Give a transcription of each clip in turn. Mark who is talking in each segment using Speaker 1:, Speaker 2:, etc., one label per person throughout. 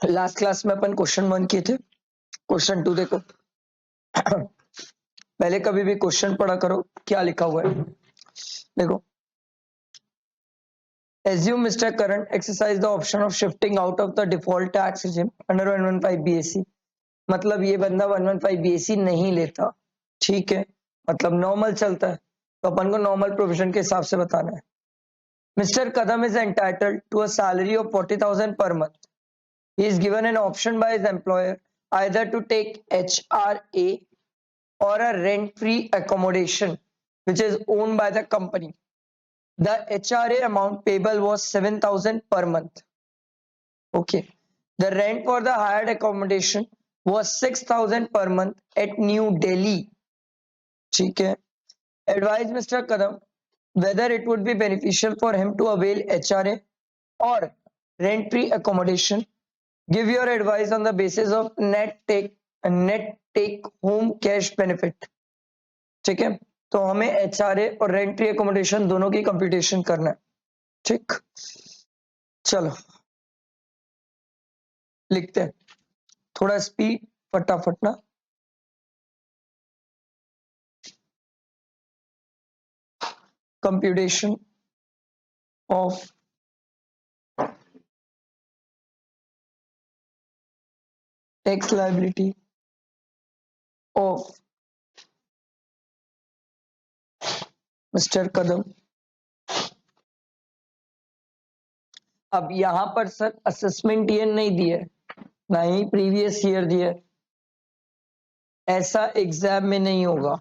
Speaker 1: Last class में अपन question 1 किए थे। क्वेश्चन 2 देखो। पहले कभी भी क्वेश्चन पढ़ा करो क्या लिखा हुआ है। देखो, assume Mr. Current exercise the option of shifting out of the default tax regime under 115 BAC। मतलब ये बंदा 115 BAC नहीं लेता, ठीक है, मतलब नॉर्मल चलता है, तो अपन को नॉर्मल प्रोविजन के हिसाब से बताना है। Mr. Kadam is entitled to a salary of 40,000 per month. He is given an option by his employer either to take HRA or a rent-free accommodation which is owned by the company. The HRA amount payable was 7,000 per month. Okay. The rent for the hired accommodation was 6,000 per month at New Delhi. ठीक है. Advise Mr. Kadam whether it would be beneficial for him to avail HRA or rent-free accommodation. Give your advice on the basis of net take home cash benefit. ठीक है, तो हमें HRA और रेंट्री accommodation दोनों की computation करना है। ठीक, चलो लिखते हैं, थोड़ा स्पीड फटाफट ना। Computation of tax liability of mister Kadam. अब यहां पर सर असेसमेंट ईयर नहीं दिया है, ना ही प्रीवियस ईयर दिया है, ऐसा एग्जाम में नहीं होगा।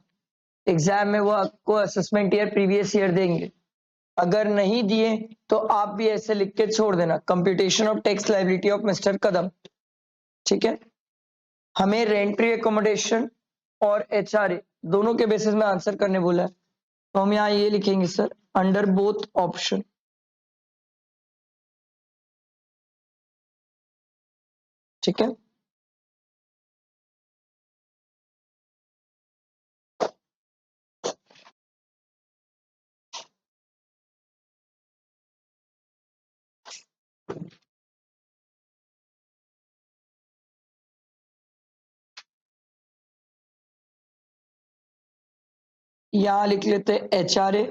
Speaker 1: एग्जाम में वो आपको असेसमेंट ईयर प्रीवियस ईयर देंगे, अगर नहीं दिए तो आप भी ऐसे लिख के छोड़ देना, computation of tax liability of mister Kadam. ठीक है, हमें रेंट्री एकोमोडेशन और एचआरए दोनों के बेसिस में आंसर करने बोला है, तो हम यहाँ ये लिखेंगे सर, अंडर बोथ ऑप्शन। ठीक है, यहाँ लिख लेते हैं एचआरए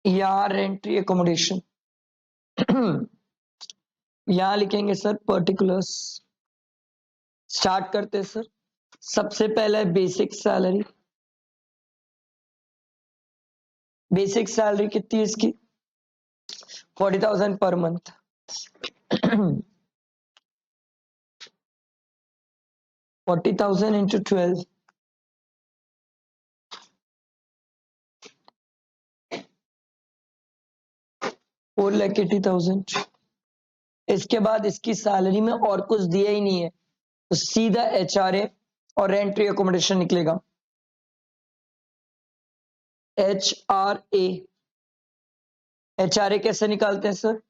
Speaker 1: या रेंट्री एकोमोडेशन। यहाँ लिखेंगे सर पर्टिकुलर्स। स्टार्ट करते हैं सर, सबसे पहले है बेसिक सैलरी। बेसिक सैलरी कितनी है इसकी? 40,000 पर मंथ। 40,000 इंटू 12, 4,80,000। इसके बाद इसकी सैलरी में और कुछ दिया ही नहीं है, तो सीधा एचआरए और रेंट्री एकोमोडेशन निकलेगा। एचआरए, एचआरए कैसे निकालते हैं sir?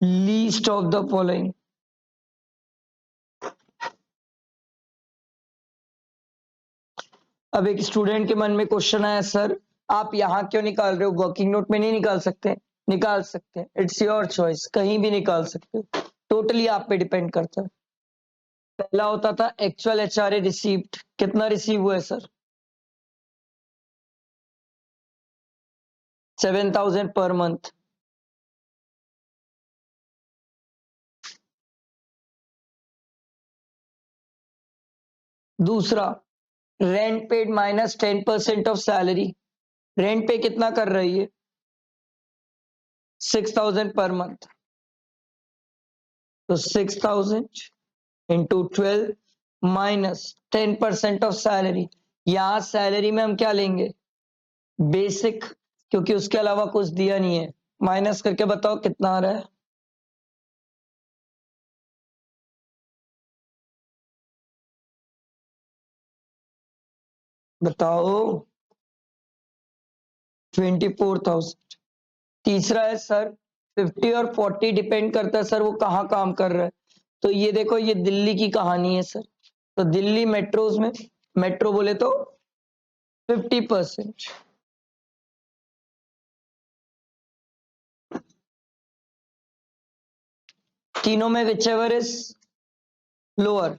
Speaker 1: Least of the following. अब एक स्टूडेंट के मन में क्वेश्चन आया, सर आप यहां क्यों निकाल रहे हो, वर्किंग नोट में नहीं निकाल सकते? निकाल सकते हैं, इट्स योर चॉइस, कहीं भी निकाल सकते हो, टोटली आप पे डिपेंड करता है। पहला होता था एक्चुअल एचआरए रिसीव्ड, कितना रिसीव हुआ है सर? 7,000 per month. दूसरा, rent paid minus 10% of salary. Rent pay कितना कर रही है? 6,000 पर मंथ, तो 6,000 इंटू 12 माइनस 10% ऑफ सैलरी। यहां सैलरी में हम क्या लेंगे? बेसिक, क्योंकि उसके अलावा कुछ दिया नहीं है। माइनस करके बताओ कितना आ रहा है? बताओ, 24,000। तीसरा है सर 50 और 40 डिपेंड करता है सर वो कहाँ काम कर रहा है, तो ये देखो ये दिल्ली की कहानी है सर, तो दिल्ली मेट्रोज में, मेट्रो बोले तो 50%। तीनों में which ever is lower,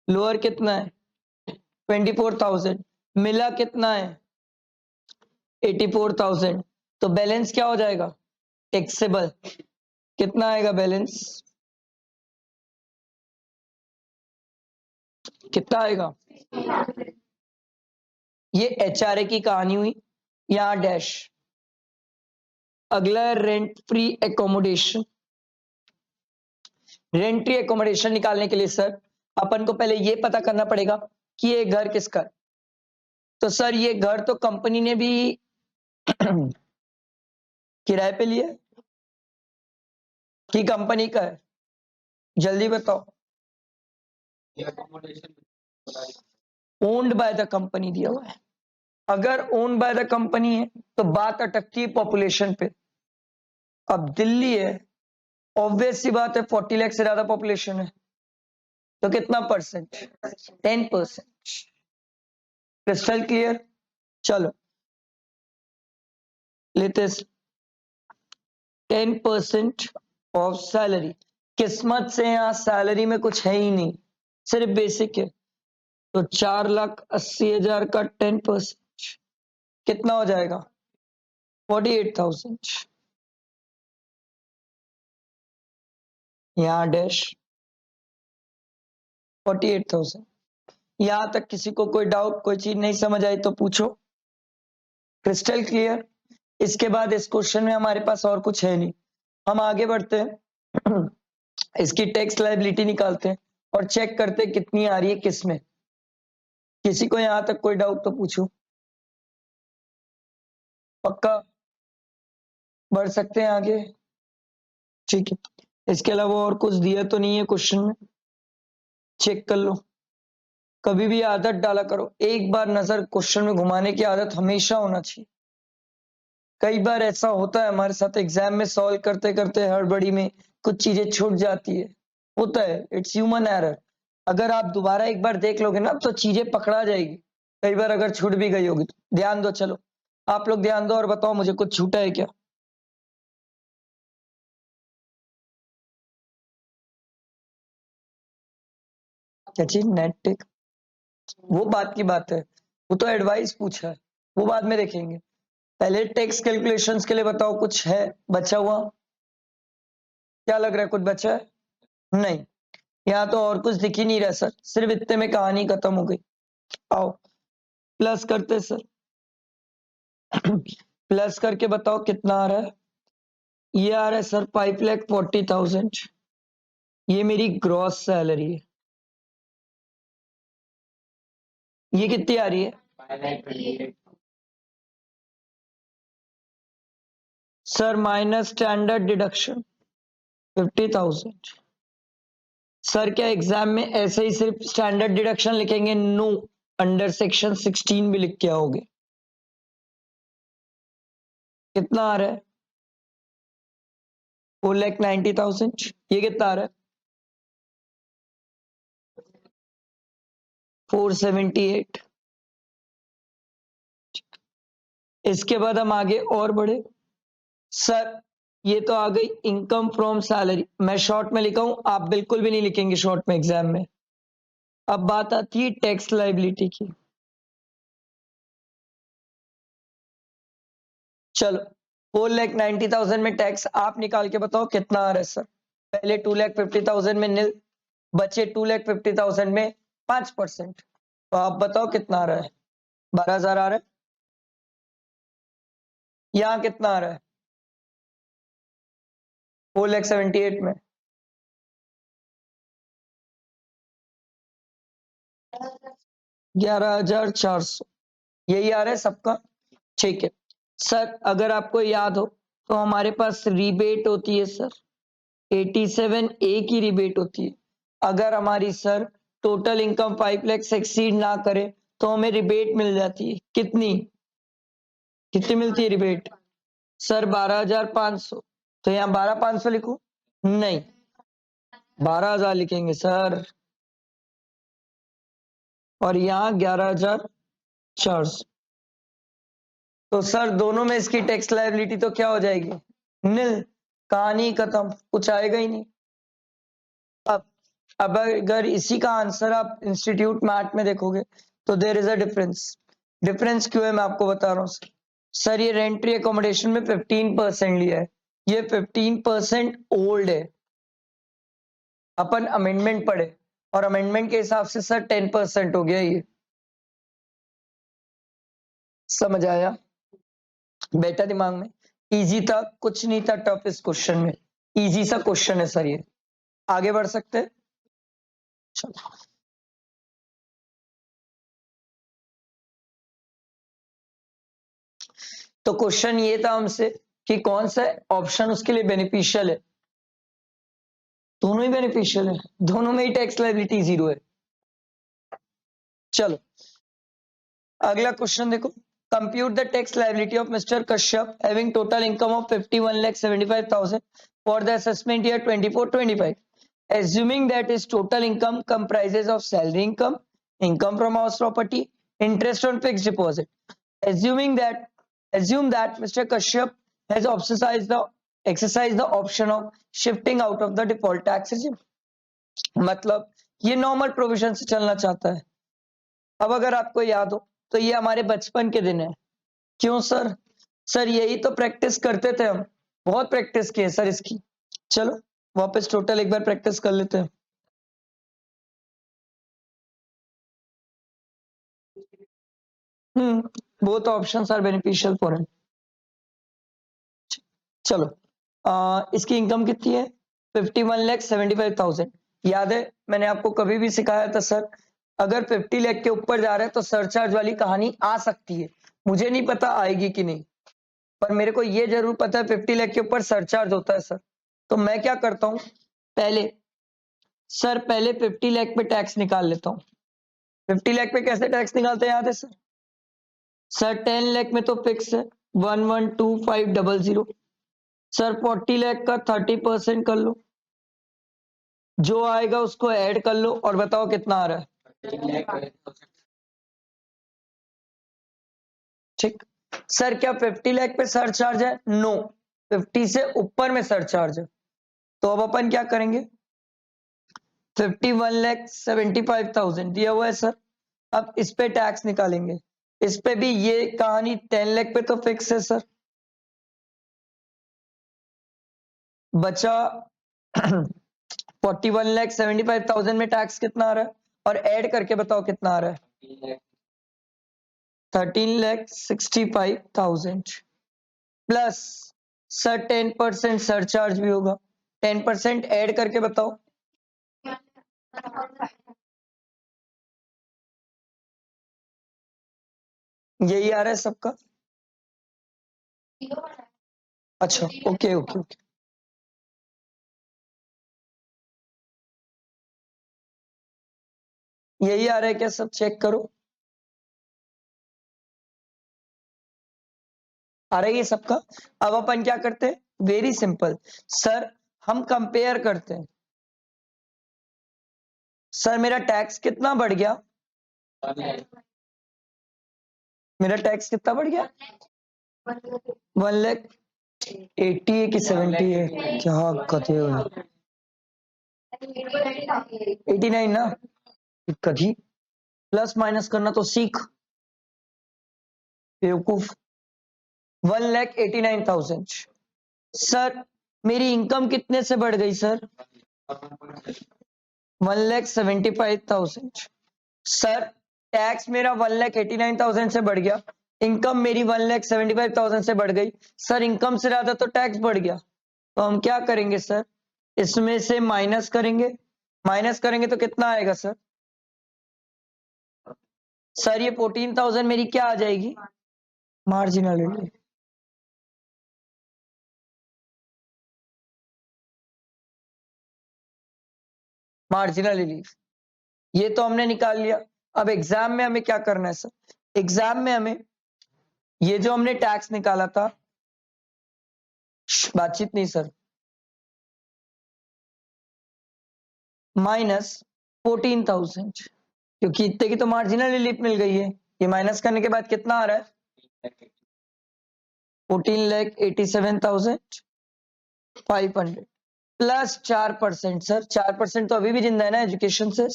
Speaker 1: lower कितना है 24,000, मिला कितना है 84,000, तो बैलेंस क्या हो जाएगा टैक्सेबल, कितना आएगा बैलेंस, कितना आएगा, ये एचआरए की कहानी हुई, यहां डैश। अगला rent free accommodation. Rent free accommodation निकालने के लिए सर अपन को पहले ये पता करना पड़ेगा कि ये घर किसका है। तो सर ये घर तो कंपनी ने भी किराए पे लिया कि कंपनी का है, जल्दी बताओ। ओन्ड बाय द कंपनी दिया हुआ है। अगर ओन्ड बाय द कंपनी है तो बात अटकती है पॉपुलेशन पे। अब दिल्ली है, ऑब्वियस सी बात है 40 लाख से ज्यादा पॉपुलेशन है, तो कितना परसेंट 10%। Crystal clear. चलो लेते 10% ऑफ सैलरी। किस्मत से यहाँ सैलरी में कुछ है ही नहीं, सिर्फ बेसिक है, तो 4,80,000 का 10% कितना हो जाएगा 48,000। यहाँ डैश 48,000। यहां तक किसी को कोई डाउट, कोई चीज नहीं समझ आई तो पूछो। Crystal clear. इसके बाद इस क्वेश्चन में हमारे पास और कुछ है नहीं, हम आगे बढ़ते हैं। इसकी टैक्स लायबिलिटी निकालते हैं और चेक करते हैं कितनी आ रही है किस में। किसी को यहां तक कोई डाउट तो पूछो। पक्का बढ़ सकते हैं आगे, ठीक है। इसके अलावा और कुछ दिया तो नहीं है क्वेश्चन में, चेक कर लो। कभी भी आदत डाला करो, एक बार नजर क्वेश्चन में घुमाने की आदत हमेशा होना चाहिए। कई बार ऐसा होता है हमारे साथ एग्जाम में सॉल्व करते करते हड़बड़ी में कुछ चीजें छूट जाती है, होता है, इट्स ह्यूमन एरर। अगर आप दोबारा एक बार देख लोगे ना तो चीजें पकड़ा जाएगी। कई बार अगर छूट भी गई होगी तो ध्यान दो। चलो आप लोग ध्यान दो और बताओ मुझे कुछ छूटा है क्या। क्या चीज नेट टेक, वो बात की बात है, वो तो एडवाइस पूछा है, वो बाद में देखेंगे। पहले टैक्स कैलकुलेशंस के लिए बताओ कुछ है बचा हुआ, क्या लग रहा है कुछ बचा है नहीं। यहाँ तो और कुछ दिख ही नहीं रहा सर, सिर्फ इतने में कहानी खत्म हो गई। आओ प्लस करते सर। प्लस करके बताओ कितना आ रहा है। ये आ रहा है सर 5,40,000, ये मेरी ग्रॉस सैलरी है। ये कितनी आ रही है sir, minus standard deduction 50,000। Sir क्या एग्जाम में ऐसे ही सिर्फ स्टैंडर्ड डिडक्शन लिखेंगे? नो, अंडर सेक्शन 16 भी लिख के आओगे। कितना आ रहा है 4,90,000। ये कितना आ रहा है 478। इसके बाद हम आगे और बढ़े सर। ये तो आ गई इनकम फ्रॉम सैलरी, मैं शॉर्ट में लिखा हूं, आप बिल्कुल भी नहीं लिखेंगे शॉर्ट में एग्जाम में। अब बात आती है टैक्स लायबिलिटी की। चलो 4,90,000 में टैक्स आप निकाल के बताओ कितना आ रहा है सर। पहले 2,50,000 में निल, बचे 2,50,000 में 5%, तो आप बताओ कितना आ रहा है 12,000 आ रहा है। यहाँ कितना आ रहा है 4,78,000 में 11,400, यही आ रहा है सबका, ठीक है। सर अगर आपको याद हो तो हमारे पास रिबेट होती है सर, 87A की रिबेट होती है। अगर हमारी सर टोटल इनकम 5 लाख से एक्सीड ना करे तो हमें रिबेट मिल जाती है। कितनी कितनी मिलती है रिबेट सर 12,500। तो यहाँ 12,500 लिखूं? नहीं, 12,000 लिखेंगे सर, और यहाँ 11,400। तो सर दोनों में इसकी टैक्स लायबिलिटी तो क्या हो जाएगी? निल, कहानी खत्म, कुछ आएगा ही नहीं। अब अगर इसी का आंसर आप इंस्टीट्यूट मैथ में देखोगे तो there is a difference. Difference क्यों है मैं आपको बता रहा हूँ सर। ये रेंट्री एकोमोडेशन में 15% लिया है, ये 15% ओल्ड है। अपन अमेंडमेंट पढ़े और अमेंडमेंट के हिसाब से सर 10% हो गया ये। समझ आया? बेटा दिमाग में इजी था, कुछ नहीं था टफ इस क्वेश्चन में, इजी सा क्वेश्चन है सर ये। आगे बढ़ सकते हैं? चलो तो क्वेश्चन ये था हमसे कि कौन सा ऑप्शन उसके लिए बेनिफिशियल है। दोनों ही बेनिफिशियल है, दोनों में ही टैक्स लायबिलिटी जीरो है। चलो अगला क्वेश्चन देखो। Compute the tax liability of mister Kashyap having total income of 51,75,000 for the assessment year 24-25, assuming that his total income comprises of salary income, income from house property, interest on fixed deposit. Assume that Mr. Kashyap has exercised the option of shifting out of the default tax regime. मतलब ये normal provision से चलना चाहता है। अब अगर आपको याद हो तो ये हमारे बचपन के दिन है। क्यों सर? सर यही तो प्रैक्टिस करते थे हम, बहुत प्रैक्टिस की है सर इसकी। चलो वापस टोटल एक बार प्रैक्टिस कर लेते हैं। Both options are beneficial for him. चलो इसकी इनकम कितनी है? 51,75,000। याद है मैंने आपको कभी भी सिखाया था सर, अगर 50 लाख के ऊपर जा रहा है तो सरचार्ज वाली कहानी आ सकती है। मुझे नहीं पता आएगी कि नहीं, पर मेरे को ये जरूर पता है 50 लाख के ऊपर सरचार्ज होता है सर। तो मैं क्या करता हूं, पहले 50 लाख पे टैक्स निकाल लेता हूँ। 50 लाख पे कैसे टैक्स निकालते हैं याद है सर? सर 10 लाख में तो फिक्स है 112500। सर 40 लाख का 30% कर लो, जो आएगा उसको ऐड कर लो और बताओ कितना आ रहा है। ठीक। सर क्या 50 लाख पे सरचार्ज है? नो, 50 से ऊपर में सरचार्ज है। तो अब अपन क्या करेंगे, 51,75,000 दिया हुआ है सर। अब इस पे टैक्स निकालेंगे, इस पे भी ये कहानी 10 लाख पे तो फिक्स है सर। बचा 41,75,000 में टैक्स कितना आ रहा है और ऐड करके बताओ कितना आ रहा है। 13,65,000 प्लस सर 10% सरचार्ज भी होगा, 10% ऐड करके बताओ। यही आ रहा है सबका? अच्छा ओके ओके ओके। यही आ रहा है क्या? सब चेक करो, आ रहा है ये सबका। अब अपन क्या करते हैं, वेरी सिंपल सर, हम कंपेयर करते हैं। सर मेरा टैक्स कितना बढ़ गया? मेरा टैक्स कितना बढ़ गया? 1,80,000 है कि 70 है? क्या कथे हो, 89 ना? कभी प्लस माइनस करना तो सीख बेवकूफ। 1,89,000। सर मेरी इनकम कितने से बढ़ गई सर? 1,75,000। सर टैक्स मेरा 1,89,000 से बढ़ गया, इनकम मेरी 1,75,000 से बढ़ गई। सर इनकम से ज्यादा तो टैक्स बढ़ गया, तो हम क्या करेंगे सर, इसमें से माइनस करेंगे। माइनस करेंगे तो कितना आएगा सर? सर ये 14,000 मेरी क्या आ जाएगी? मार्जिनलिटी। मार्जिनल रिलीफ ये तो हमने निकाल लिया। अब एग्जाम में हमें क्या करना है सर? एग्जाम में हमें ये जो हमने टैक्स निकाला था, बातचीत नहीं सर, माइनस 14,000, क्योंकि इतने की तो मार्जिनल रिलीफ मिल गई है। ये माइनस करने के बाद कितना आ रहा है? 14,87,500। प्लस 4%। सर 4% तो अभी भी जिंदा है ना एजुकेशन से,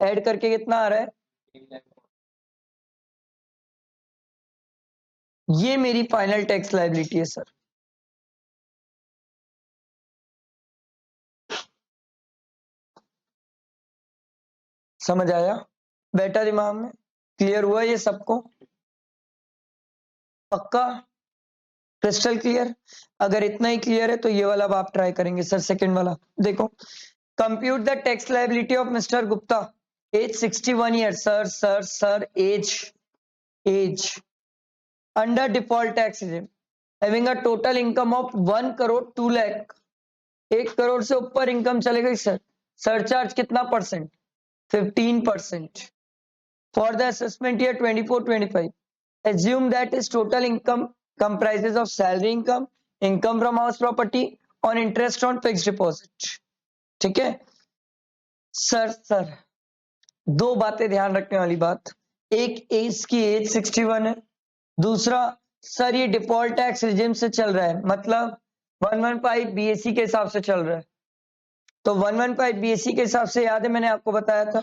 Speaker 1: ऐड करके कितना आ रहा है? ये मेरी फाइनल टैक्स लायबिलिटी है सर। समझ आया? बैठा दिमाग में? क्लियर हुआ ये सबको? पक्का? Crystal clear? अगर इतना ही क्लियर है तो ये वाला अब आप ट्राई करेंगे सर, सेकंड वाला। देखो, compute the tax liability of mister Gupta, age 61 year. Sir as under default tax regime, having a total income of 1 crore 2 lakh। 1 crore से ऊपर इनकम चले गई सर, सरचार्ज कितना percent? 15%। For the assessment year 24-25, assume that his total income comprises of salary income, income from house property, on interest on fixed deposit। ठीक है sir, दो बातें ध्यान रखने वाली बात। एक, एज की एज 61 है। दूसरा सर, ये डिफॉल्ट टैक्स रिजिम से चल रहा है, मतलब 115 बीएससी के हिसाब से चल रहा है। तो 115 बीएससी के हिसाब से याद है मैंने आपको बताया था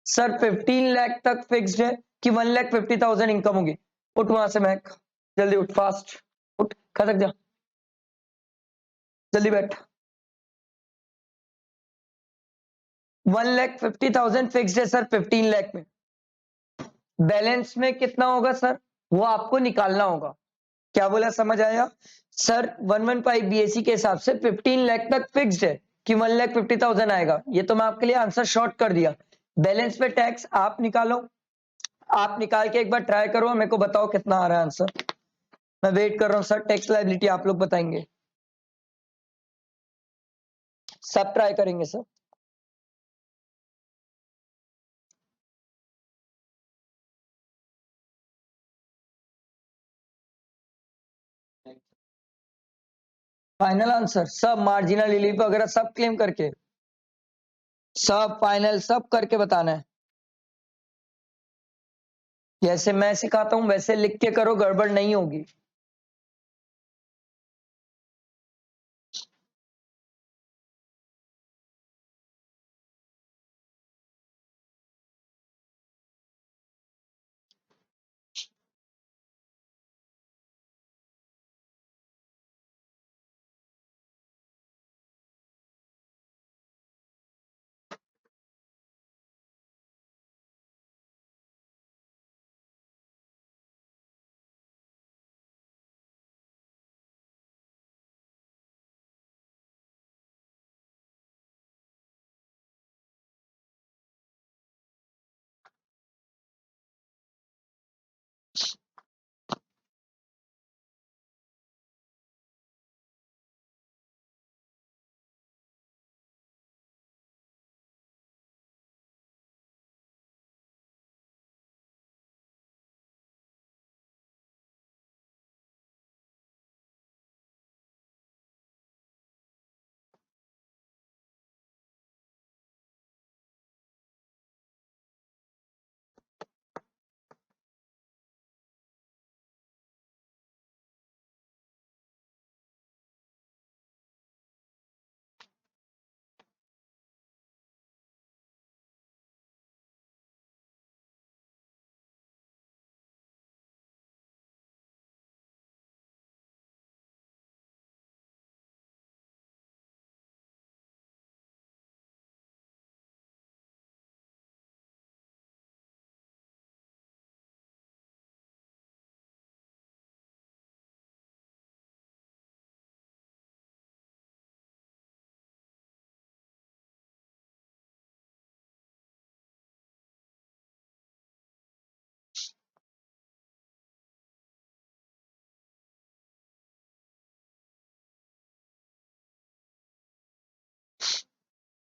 Speaker 1: सर 15 लाख तक फिक्स्ड है कि 1,50,000 इनकम होगी। उठ वहां से महक, जल्दी उठ, फास्ट उठ, खसक जा, जल्दी बैठ। 1,50,000 फिक्स्ड है सर 15 लाख में। बैलेंस में कितना होगा सर, वो आपको निकालना होगा। क्या बोला, समझ आया? सर 115 बीएससी के हिसाब से 15 लाख तक फिक्स्ड है कि 1,50,000 आएगा। ये तो मैं आपके लिए आंसर शॉर्ट कर दिया। बैलेंस पे टैक्स आप निकालो, आप निकाल के एक बार ट्राई करो, मेरे को बताओ कितना आ रहा है आंसर। मैं वेट कर रहा हूँ सर, टैक्स लायबिलिटी आप लोग बताएंगे। सब ट्राई करेंगे सर। फाइनल आंसर सब, मार्जिनल रिलीफ वगैरह सब क्लेम करके, सब फाइनल सब करके बताना है। जैसे मैं सिखाता हूं वैसे लिख के करो, गड़बड़ नहीं होगी।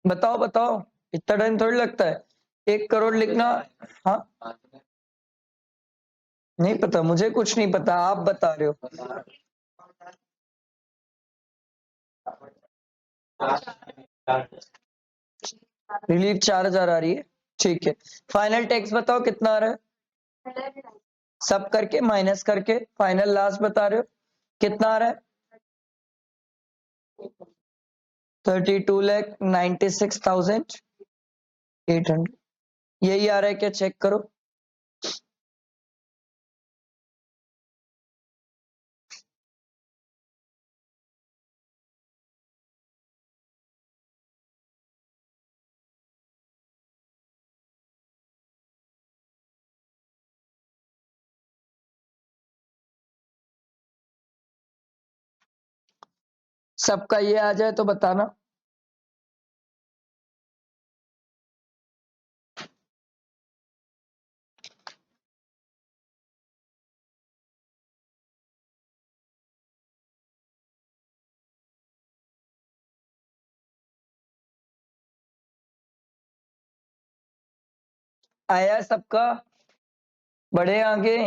Speaker 1: बताओ बताओ, इतना टाइम थोड़ी लगता है 1 करोड़ लिखना। हाँ, नहीं पता मुझे, कुछ नहीं पता, आप बता रहे हो। रिलीफ 4,000 आ रही है, ठीक है। फाइनल टैक्स बताओ कितना आ रहा है, सब करके माइनस करके फाइनल लास्ट बता रहे हो कितना आ रहा है? 32,96,800 यही आ रहा है क्या? चेक करो। सबका ये आ जाए तो बताना। आया सबका? बढ़े आगे।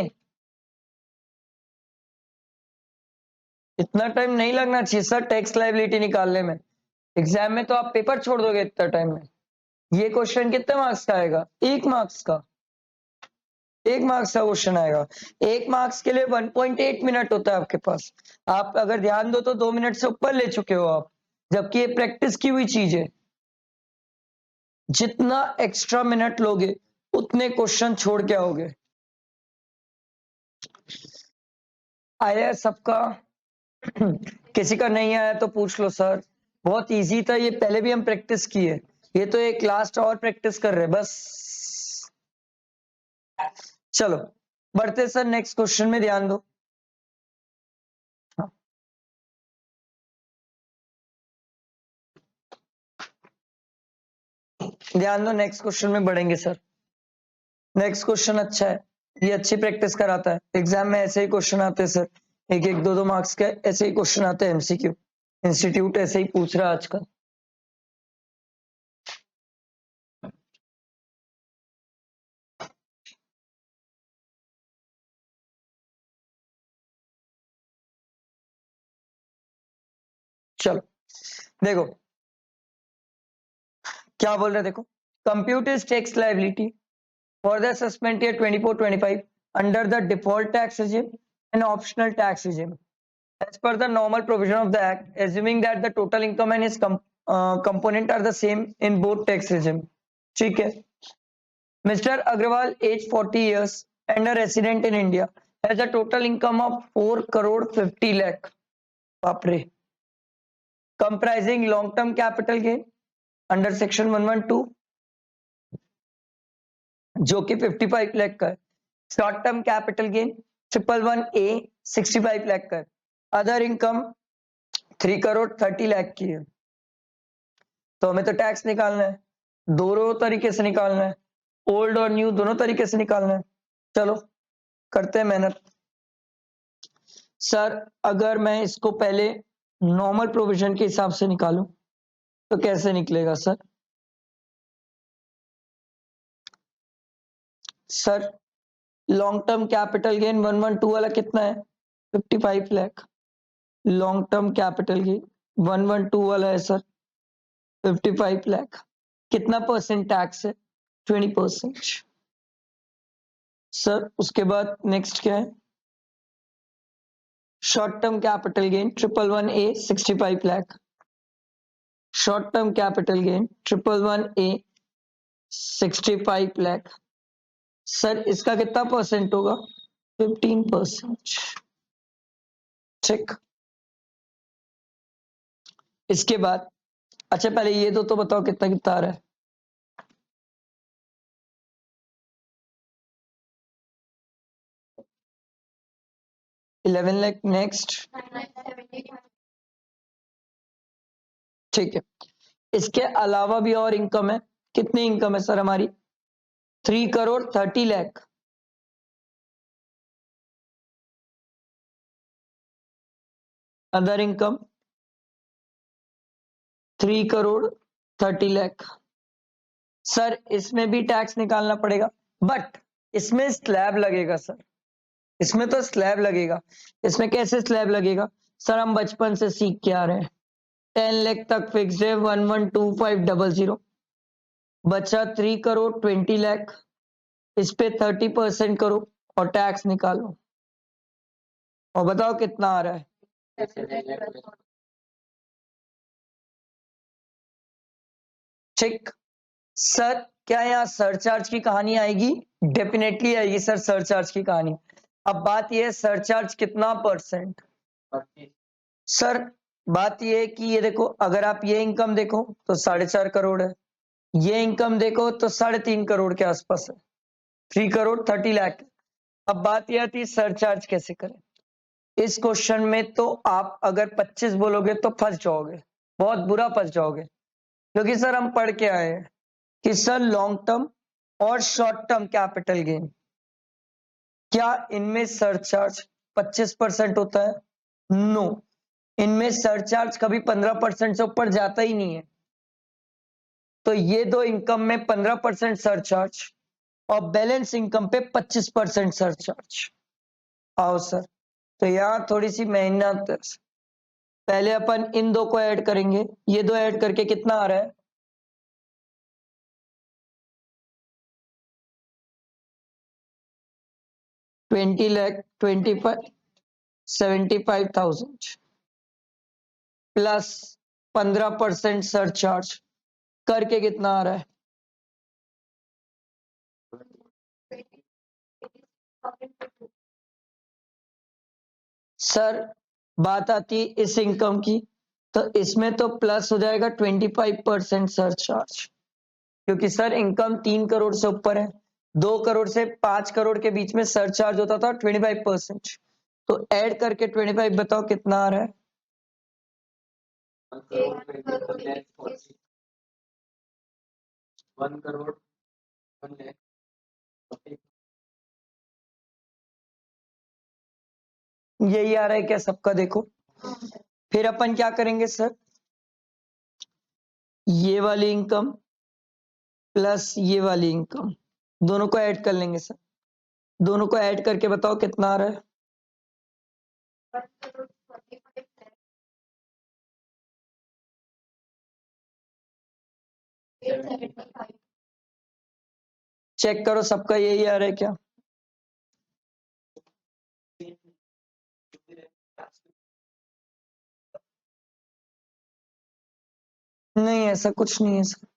Speaker 1: इतना टाइम नहीं लगना चाहिए सर टैक्स लायबिलिटी निकालने में। एग्जाम में तो आप पेपर छोड़ दोगे इतना टाइम में। ये क्वेश्चन कितने मार्क्स का आएगा? 1 मार्क्स का। 1 मार्क्स का क्वेश्चन आएगा। 1 मार्क्स के लिए 1.8 मिनट होता है आपके पास। आप अगर ध्यान दो तो 2 मिनट से ऊपर ले चुके हो आप, जबकि ये प्रैक्टिस की हुई चीज है। जितना एक्स्ट्रा मिनट लोगे उतने क्वेश्चन छोड़ के आओगे। आया सबका? किसी का नहीं आया तो पूछ लो सर। बहुत इजी था ये, पहले भी हम प्रैक्टिस किए। ये तो एक लास्ट और प्रैक्टिस कर रहे बस। चलो बढ़ते सर नेक्स्ट क्वेश्चन में ध्यान दो। ध्यान दो नेक्स्ट क्वेश्चन में बढ़ेंगे सर। नेक्स्ट क्वेश्चन अच्छा है, ये अच्छी प्रैक्टिस कराता है। एग्जाम में ऐसे ही क्वेश्चन आते हैं सर, 1-1, 2-2 मार्क्स के ऐसे ही क्वेश्चन आते हैं एमसीक्यू। इंस्टीट्यूट ऐसे ही पूछ रहा है आजकल। चलो देखो क्या बोल रहे हैं, देखो computers tax liability for the assessment year 24-25 under the default tax regime and optional tax regime as per the normal provision of the act, assuming that the total income and its component are the same in both tax regime। ठीक है। Mr. Agrawal, age 40 years and a resident in India, has a total income of 4 crore 50 lakh, बाप रे, comprising long term capital gain under section 112 जो कि 55 लाख का है, short term capital gain 111A 65 lakh का है, अदर इनकम 3 करोड़ 30 लाख की है। तो हमें तो टैक्स निकालना है, दोनों तरीके से निकालना है, ओल्ड और न्यू दोनों तरीके से निकालना है। चलो करते हैं मेहनत। सर अगर मैं इसको पहले नॉर्मल प्रोविजन के हिसाब से निकालूं तो कैसे निकलेगा sir? Sir long term capital gain 112 वाला कितना है? 55 lakh. Long term capital gain 112 वाला है सर 55 लाख। कितना परसेंट टैक्स है? 20%। सर उसके बाद नेक्स्ट क्या है? Short term capital gain 111A 65 lakh. Short term capital gain 111A 65 lakh. Sir इसका कितना परसेंट होगा? 15%। ठीक। इसके बाद अच्छा पहले ये तो बताओ कितना कितना आ रहा है? 11 लाख। नेक्स्ट। ठीक है। इसके अलावा भी और इनकम है। कितनी इनकम है सर हमारी? 3 crore 30 lakh. Other income 3 crore 30 lakh. Sir इसमें भी टैक्स निकालना पड़ेगा, बट इसमें स्लैब लगेगा सर। इसमें तो स्लैब लगेगा। इसमें कैसे स्लैब लगेगा सर? हम बचपन से सीख के आ रहे हैं, 10 लाख तक फिक्स है 112500, बचा 3 करोड़ 20 लाख। इस पे 30% करो और टैक्स निकालो और बताओ कितना आ रहा है। ठीक सर, क्या यहाँ सरचार्ज की कहानी आएगी? डेफिनेटली आएगी सर सरचार्ज की कहानी। अब बात यह है सरचार्ज कितना परसेंट? सर बात यह है कि ये देखो, अगर आप ये इनकम देखो तो 4.5 करोड़ है, ये इनकम देखो तो 3.5 करोड़ के आसपास है, 3 करोड़ 30 लाख। अब बात यह आती है सरचार्ज कैसे करें। इस क्वेश्चन में तो आप अगर 25 बोलोगे तो फंस जाओगे, बहुत बुरा फंस जाओगे, क्योंकि सर हम पढ़ के आए हैं कि सर लॉन्ग टर्म और शॉर्ट टर्म कैपिटल गेन, क्या इनमें सरचार्ज 25% होता है? नो, इनमें सरचार्ज कभी 15% से ऊपर जाता ही नहीं है। तो ये दो इनकम में 15% सरचार्ज और बैलेंस इनकम पे 25% सरचार्ज। आओ सर, तो यहाँ थोड़ी सी मेहनत है। पहले अपन इन दो को ऐड करेंगे, ये दो ऐड करके कितना आ रहा है? 20 लाख 75,000 प्लस 15% सरचार्ज करके कितना आ रहा है? सर बात आती है इस इनकम की, तो इसमें तो प्लस हो जाएगा 25% सरचार्ज, क्योंकि सर इनकम 3 करोड़ से ऊपर है, 2 करोड़ से 5 करोड़ के बीच में सरचार्ज होता था 25%। तो ऐड करके 25 बताओ कितना आ रहा है? 1 करोड़ यही आ रहा है क्या सबका? देखो फिर अपन क्या करेंगे सर, ये वाली इनकम प्लस ये वाली इनकम दोनों को ऐड कर लेंगे सर, दोनों को ऐड करके बताओ कितना आ रहा है? चेक करो सबका यही आ रहा है क्या? नहीं, ऐसा कुछ नहीं है सर,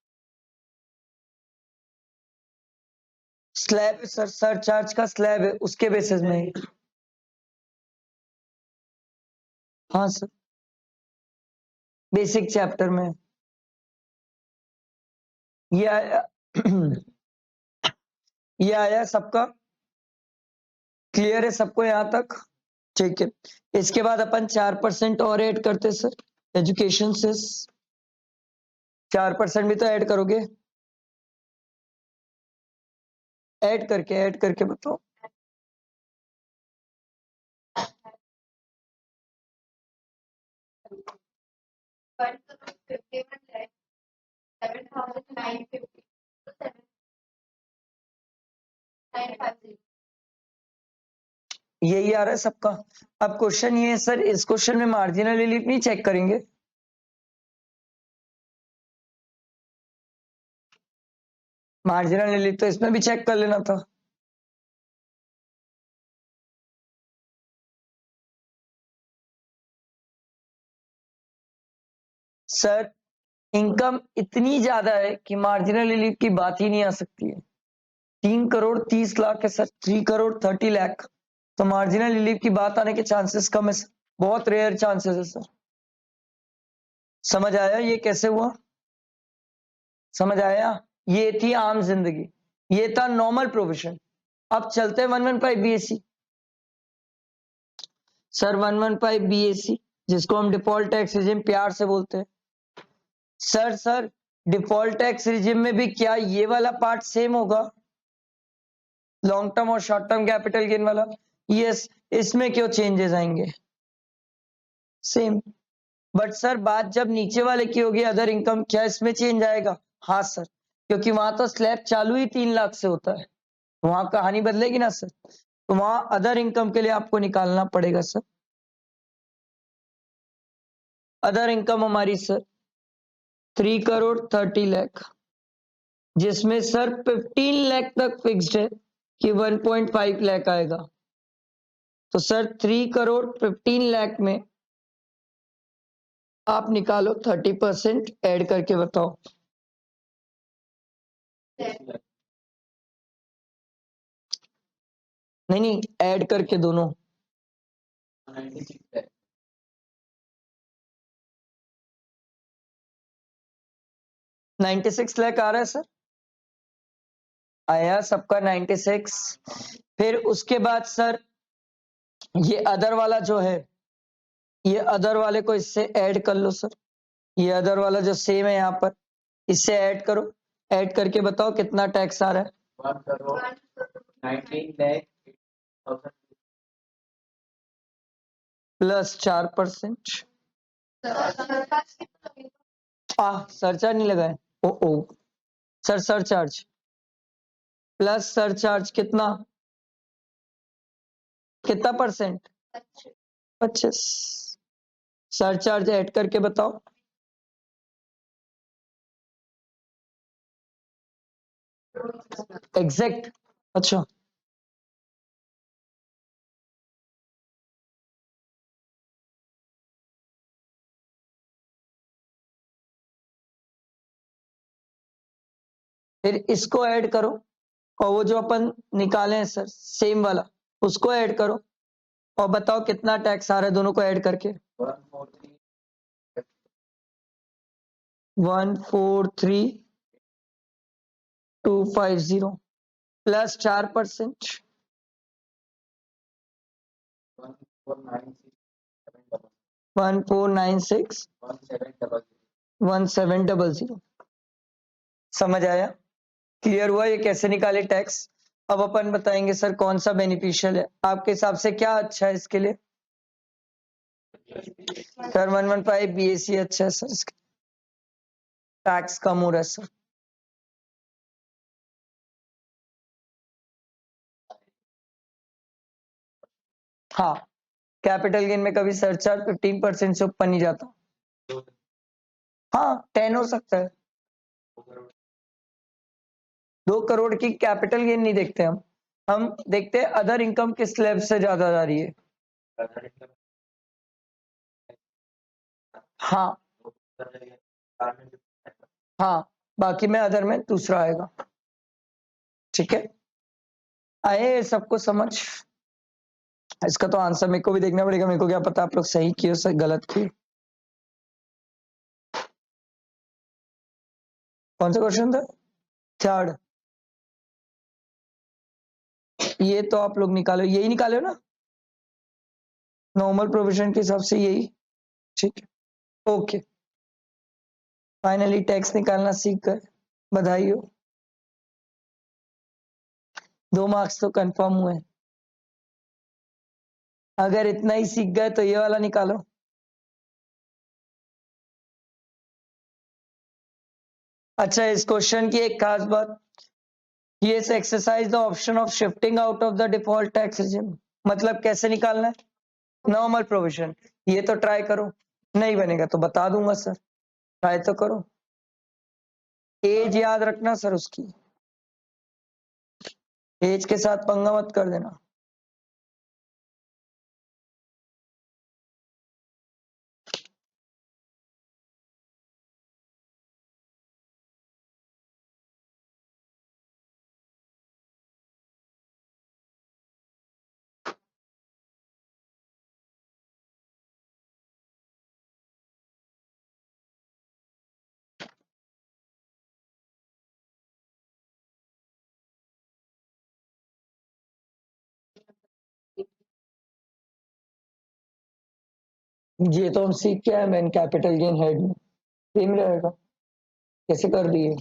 Speaker 1: स्लैब सर, सरचार्ज का स्लैब है, उसके बेसिस में ही। हाँ सर, बेसिक चैप्टर में ये आया। ये आया सबका? क्लियर है सबको यहाँ तक? ठीक है, इसके बाद अपन 4% और ऐड करते सर, एजुकेशन से 4% भी तो ऐड करोगे? ऐड करके बताओ। यही आ रहा है सबका। अब क्वेश्चन ये है सर, इस क्वेश्चन में मार्जिनल रिलीफ नहीं चेक करेंगे? मार्जिनल रिलीफ तो इसमें भी चेक कर लेना था। सर इनकम इतनी ज्यादा है कि मार्जिनल रिलीफ की बात ही नहीं आ सकती है। 3 करोड़ 30 लाख है सर, 3 करोड़ 30 लाख, तो मार्जिनल रिलीफ की बात आने के चांसेस कम है सर, बहुत रेयर चांसेस है सर। समझ आया ये कैसे हुआ? समझ आया? ये थी आम जिंदगी, ये था नॉर्मल प्रोविजन। अब चलते हैं 115 बीएससी। सर 115 बीएससी, जिसको हम डिफॉल्ट टैक्स रिजिम प्यार से बोलते हैं। सर डिफॉल्ट टैक्स रिजिम में भी क्या ये वाला पार्ट सेम होगा, लॉन्ग टर्म और शॉर्ट टर्म कैपिटल गेन वाला? यस, इसमें क्यों चेंजेस आएंगे? सेम। बट सर बात जब नीचे वाले की होगी अदर इनकम, क्या इसमें चेंज आएगा? हाँ सर, क्योंकि वहां तो स्लैब चालू ही 3 लाख से होता है, वहां कहानी बदलेगी ना सर, तो वहां अदर इनकम के लिए आपको निकालना पड़ेगा सर। अदर इनकम हमारी सर 3 करोड़ 30 लाख, जिसमें सर 15 लाख तक फिक्स्ड है कि 1.5 लाख आएगा। तो सर 3 करोड़ 15 लाख में आप निकालो 30% ऐड करके बताओ। नहीं नहीं, ऐड करके दोनों। 96 लाख आ रहा है सर, आया सबका 96। फिर उसके बाद सर ये अदर वाला जो है, ये अदर वाले को इससे ऐड कर लो सर, ये अदर वाला जो सेम है यहाँ पर, इससे ऐड करो, ऐड करके बताओ कितना टैक्स आ रहा है। 1,19,08,000 प्लस 4%। सरचार्ज नहीं लगा है, ओ सर, सरचार्ज प्लस सरचार्ज कितना, कितना परसेंट, 25। सरचार्ज ऐड करके बताओ। एग्जैक्ट, अच्छा फिर इसको ऐड करो, और वो जो अपन निकाले हैं सर सेम वाला, उसको ऐड करो, और बताओ कितना टैक्स आ रहा है दोनों को ऐड करके। 143,250 प्लस 4%। 1,496,1700। समझ आया, क्लियर हुआ ये कैसे निकाले टैक्स। अब अपन बताएंगे सर कौन सा बेनिफिशियल है आपके हिसाब से, क्या अच्छा है इसके लिए। सर 115 बीएससी अच्छा है सर, इसका टैक्स कम हो रहा है सर। हाँ, कैपिटल गेन में कभी सरचार्ज 15% से ऊपर नहीं जाता। हाँ 10 हो सकता है, 2 करोड़ की कैपिटल गेन नहीं देखते हम देखते हैं अदर इनकम किस स्लैब से ज्यादा जा रही है। हाँ हाँ, बाकी में अदर में दूसरा आएगा, ठीक है। आए सबको समझ, इसका तो आंसर मेरे को भी देखना पड़ेगा, मेरे को क्या पता आप लोग सही किए सही गलत किए। कौन सा क्वेश्चन था, थर्ड। ये तो आप लोग निकालो, यही निकालो ना, नॉर्मल प्रोविजन के हिसाब से यही, ठीक है ओके। फाइनली टैक्स निकालना सीख गए, बधाई हो, 2 मार्क्स तो कंफर्म हुए। अगर इतना ही सीख गए तो ये वाला निकालो। अच्छा, इस क्वेश्चन की एक खास बात, ये exercise the option of shifting out of the default tax regime, मतलब कैसे निकालना है, नॉर्मल प्रोविजन। ये तो ट्राई करो, नहीं बनेगा तो बता दूंगा सर, ट्राई तो करो। एज याद रखना सर उसकी, एज के साथ पंगा मत कर देना। ये तो हम सीख के आए, मैन कैपिटल गेन हेड में सेम रहेगा, कैसे कर दिए।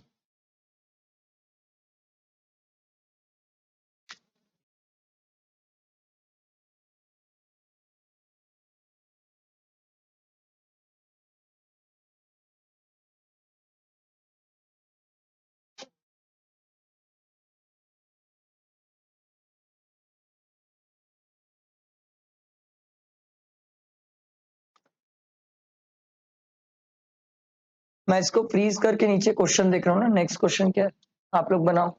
Speaker 1: मैं इसको फ्रीज करके नीचे क्वेश्चन देख रहा हूँ ना, नेक्स्ट क्वेश्चन क्या है, आप लोग बनाओ।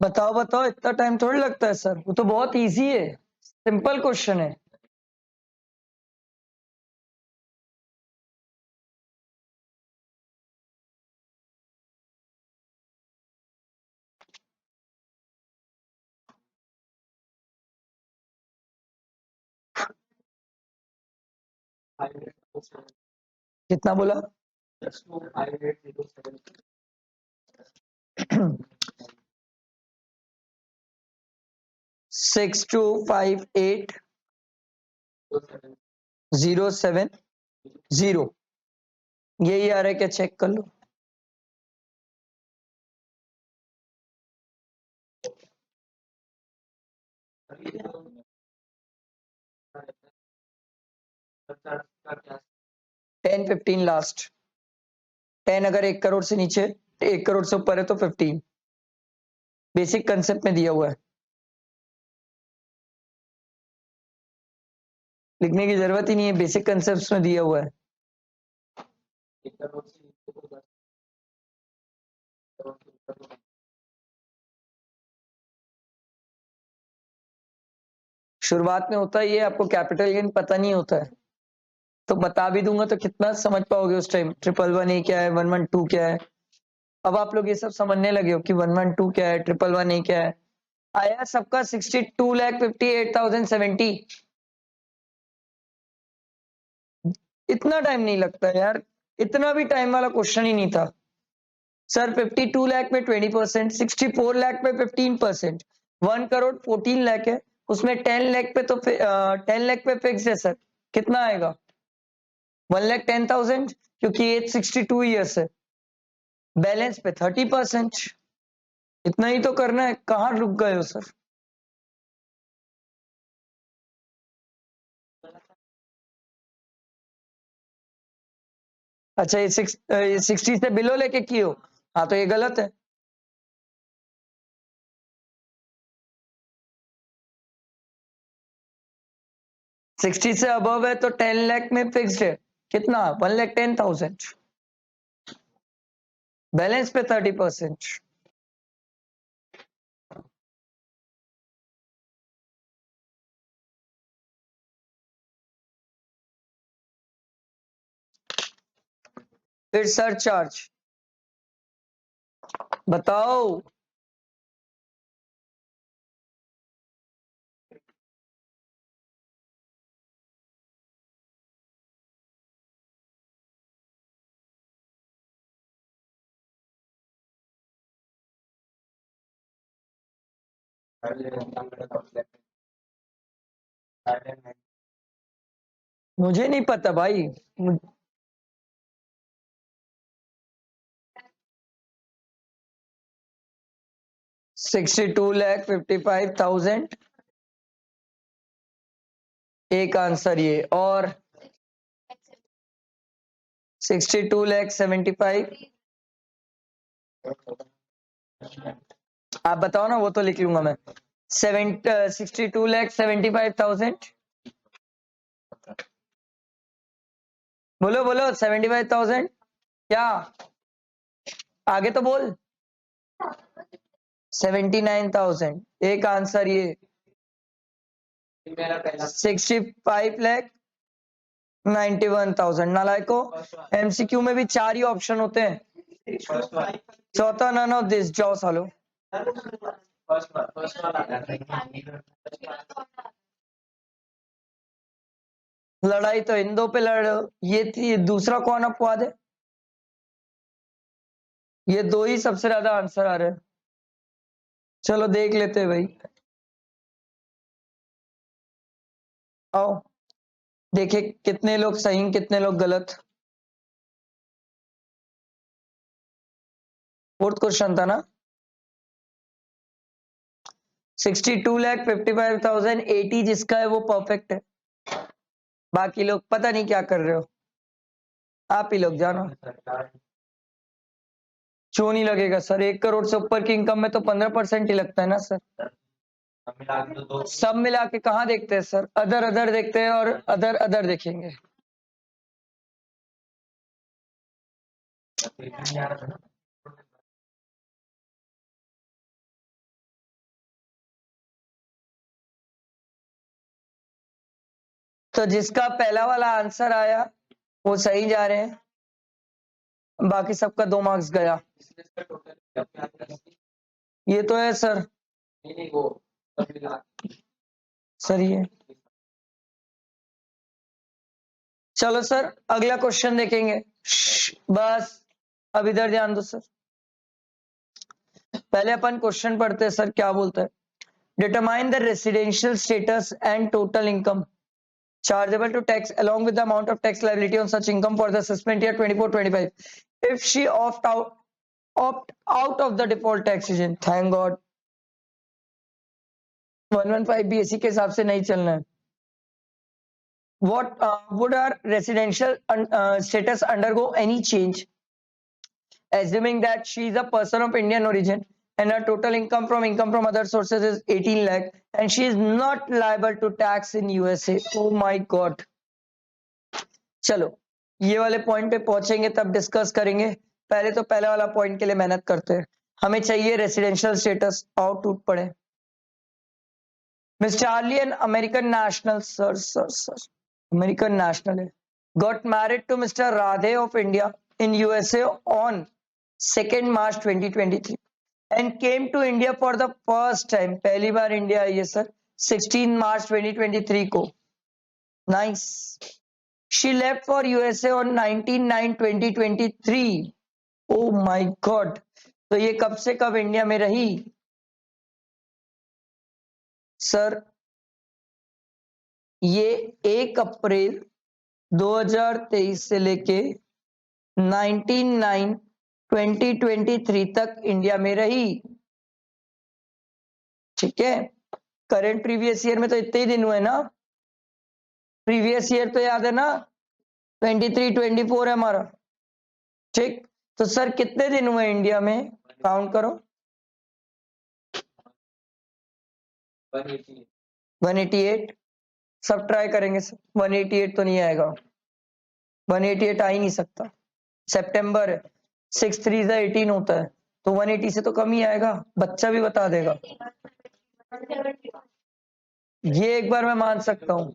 Speaker 1: बताओ बताओ, इतना टाइम थोड़ी लगता है सर, वो तो बहुत इजी है, सिंपल क्वेश्चन है। कितना बोला? 625807, यही आ रहा है क्या? चेक कर लो। Ten 15 last. 10 अगर 1 करोड़ से नीचे, 1 करोड़ से ऊपर है तो 15। बेसिक कंसेप्ट में दिया हुआ है, लिखने की जरूरत ही नहीं है, बेसिक कंसेप्ट में दिया हुआ है। शुरुआत में होता है ये, आपको कैपिटल गेन पता नहीं होता है, तो बता भी दूंगा तो कितना समझ पाओगे उस टाइम? 111 क्या है, 112 क्या है। अब आप लोग ये सब समझने लगे हो कि 112 क्या है, 111 क्या है। आया सबका 62,58,070। इतना टाइम नहीं लगता यार, इतना भी टाइम वाला क्वेश्चन ही नहीं था सर। 52 लाख में 20%, 64 लाख में 15%, 1 करोड़ 14 लाख है, उसमें 10 लाख पे तो 10 लाख पे फिक्स है सर। कितना आएगा? 1,10,000, क्योंकि एज 62 ईयर्स है। बैलेंस पे 30%। इतना ही तो करना है, कहाँ रुक गए हो सर? अच्छा, ये 60 से बिलो लेके किए हो? हाँ तो ये गलत है। सिक्सटी से अबव है तो 10 लाख में फिक्स्ड है। कितना? 1,10,000। बैलेंस पे 30%। फिर सर चार्ज बताओ। मुझे नहीं पता भाई। 62,55,000 एक आंसर ये, और 62,75,000। आप बताओ ना, वो तो लिख लूंगा मैं। 62,75,000। बोलो बोलो, 75,000 क्या? आगे तो बोल। 79,000 एक आंसर ये। 65,91,000। नालायको, एमसीक्यू में भी 4 ही ऑप्शन होते हैं, चौथा नन ऑफ दिस। जाओ सालो। लड़ाई तो इन दो पे लड़ रहे हो, ये थी दूसरा कौन अपवाद है? ये दो ही सबसे ज्यादा आंसर आ रहे हैं। चलो देख लेते हैं भाई। आओ देखे कितने लोग सही, कितने लोग गलत। फोर्थ क्वेश्चन था ना। 62,55,080 जिसका है वो परफेक्ट है। बाकी लोग पता नहीं क्या कर रहे हो, आप ही लोग जानो। क्यों नहीं लगेगा सर? 1 करोड़ से ऊपर की इनकम में तो 15% ही लगता है ना सर। सब मिला के कहाँ देखते हैं सर? अदर अदर देखते हैं और अदर अदर देखेंगे। तो जिसका पहला वाला आंसर आया वो सही जा रहे हैं, बाकी सबका 2 मार्क्स गया। ये तो है सर, सर ये चलो सर अगला क्वेश्चन देखेंगे। बस अब इधर ध्यान दो सर, पहले अपन क्वेश्चन पढ़ते हैं सर क्या बोलता है। Determine the residential status and total income chargeable to tax along with the amount of tax liability on such income for the assessment year 24-25 if she opt out of the default tax regime. Thank God 115 BSE के हिसाब से नहीं चलना है। What would our residential status undergo any change assuming that she is a person of Indian origin and her total income from other sources is 18 lakh and she is not liable to tax in USA. Oh my God. चलो ये वाले point पे पहुंचेंगे तब discuss करेंगे, पहले तो पहले वाला पॉइंट के लिए मेहनत करते हैं। हमें चाहिए रेसिडेंशियल स्टेटस, आओ टूट पड़े। Miss Charlie an American national, sir American national है, got married to mister Radhe of India in USA on 2 March 2023 and came to India for the first time, पहली बार इंडिया आई है सर 16 मार्च 2023 को। Nice. She left for USA on 19/9/2023. Oh my God. तो ये कब से कब इंडिया में रही सर? ये 1 अप्रैल 2023 से लेके 19/9/2023 तक इंडिया में रही। ठीक है, करंट प्रीवियस ईयर में तो इतने ही दिन हुए ना, प्रीवियस ईयर तो याद है ना 23-24 है हमारा। ठीक, तो सर कितने दिन हुए इंडिया में, काउंट करो। 188। सब ट्राई करेंगे सर, 188 तो नहीं आएगा, 188 आ ही नहीं सकता। सितंबर है, 6 3 18 होता है, तो 180 से तो कम ही आएगा, बच्चा भी बता देगा। ये एक बार मैं मान सकता हूँ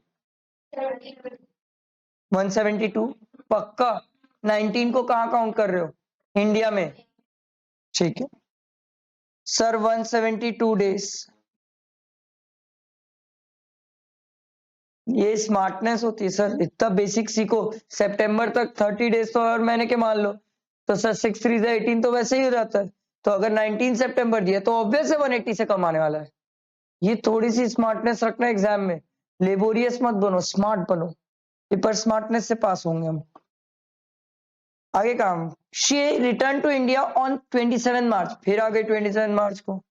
Speaker 1: 172 पक्का। 19 को कहाँ काउंट कर रहे हो, इंडिया में? ठीक है सर, 172 डेज। ये स्मार्टनेस होती है सर, इतना बेसिक सीखो। सितंबर तक 30 डेज तो और महीने के मान लो, तो सर 6 3 18 तो वैसे ही हो जाता है। तो अगर 19 सितंबर दिया तो ऑब्वियस है 180 से कम आने वाला है। ये थोड़ी सी स्मार्टनेस रखना एग्जाम में, लेबोरियस मत बनो, स्मार्ट बनो, पेपर स्मार्टनेस से पास होंगे हम। आगे काम, she return to India on 27 March, फिर आ गई 27 मार्च को।